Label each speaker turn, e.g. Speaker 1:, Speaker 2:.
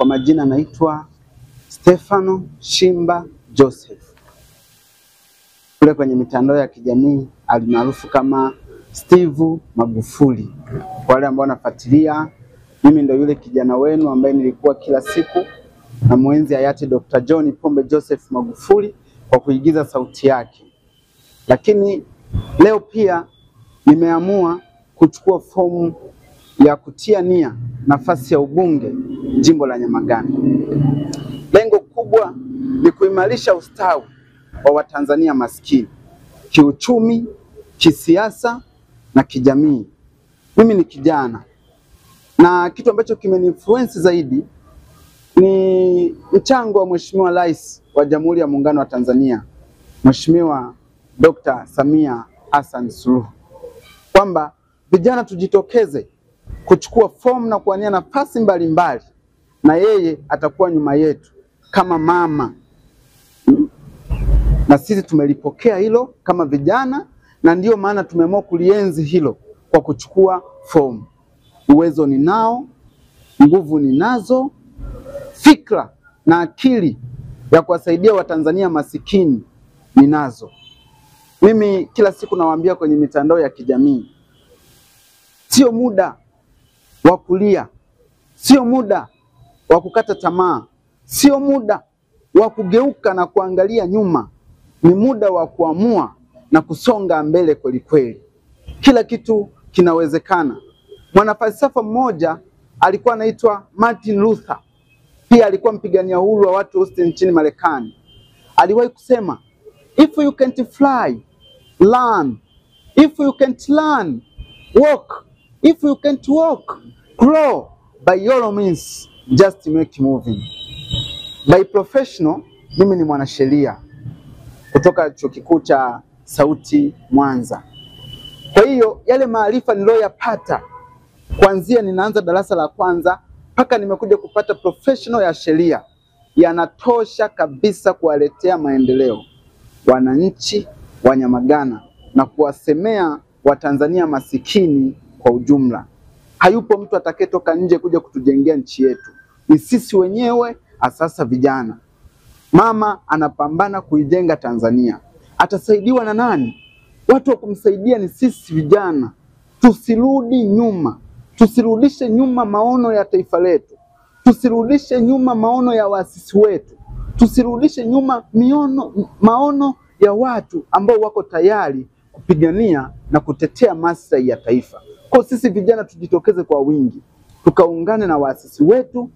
Speaker 1: Kwa majina naitwa Stefano Shimba Joseph. Kule kwenye mitandao ya kijamii alimaarufu kama Steve Magufuli. Kwa wale ambao wanafuatilia, mimi ndio yule kijana wenu ambaye nilikuwa kila siku na mwenzi hayati Dr. John Pombe Joseph Magufuli kwa kuigiza sauti yake. Lakini leo pia nimeamua kuchukua fomu ya kutia nia nafasi ya ubunge jimbo la Nyamagana. Lengo kubwa ni kuimarisha ustawi wa Watanzania maskini kiuchumi, kisiasa na kijamii. Mimi ni kijana na kitu ambacho kimeniinfluence zaidi ni mchango wa Mheshimiwa Rais wa Jamhuri ya Muungano wa Tanzania, Mheshimiwa Dr. Samia Hassan Suluhu, kwamba vijana tujitokeze kuchukua fomu na kuania nafasi mbalimbali, na yeye atakuwa nyuma yetu kama mama. Na sisi tumelipokea hilo kama vijana, na ndiyo maana tumeamua kulienzi hilo kwa kuchukua fomu. Uwezo ninao, nguvu ninazo, fikra na akili ya kuwasaidia Watanzania masikini ninazo. Mimi kila siku nawaambia kwenye mitandao ya kijamii, sio muda wa kulia, sio muda wa kukata tamaa, sio muda wa kugeuka na kuangalia nyuma. Ni muda wa kuamua na kusonga mbele kweli kweli. Kila kitu kinawezekana. Mwanafalsafa mmoja alikuwa anaitwa Martin Luther, pia alikuwa mpigania uhuru wa watu wote nchini Marekani. Aliwahi kusema, if you can't fly, learn. If you can't learn, walk. If you can't walk, crawl. By all means, just make moving. By professional, mimi ni mwanasheria kutoka Chuo Kikuu cha Sauti Mwanza. Kwa hiyo yale maarifa niliyoyapata kuanzia ninaanza darasa la kwanza mpaka nimekuja kupata professional ya sheria yanatosha kabisa kuwaletea maendeleo wananchi wa Nyamagana na kuwasemea Watanzania masikini kwa ujumla. Hayupo mtu atakayetoka nje kuja kutujengea nchi yetu. Ni sisi wenyewe, asasa vijana. Mama anapambana kuijenga Tanzania. Atasaidiwa na nani? Watu wa kumsaidia ni sisi vijana. Tusirudi nyuma. Tusirudishe nyuma maono ya taifa letu. Tusirudishe nyuma maono ya waasisi wetu. Tusirudishe nyuma maono ya watu ambao wako tayari kupigania na kutetea maslahi ya taifa. Kwa sisi vijana tujitokeze kwa wingi, tukaungane na waasisi wetu,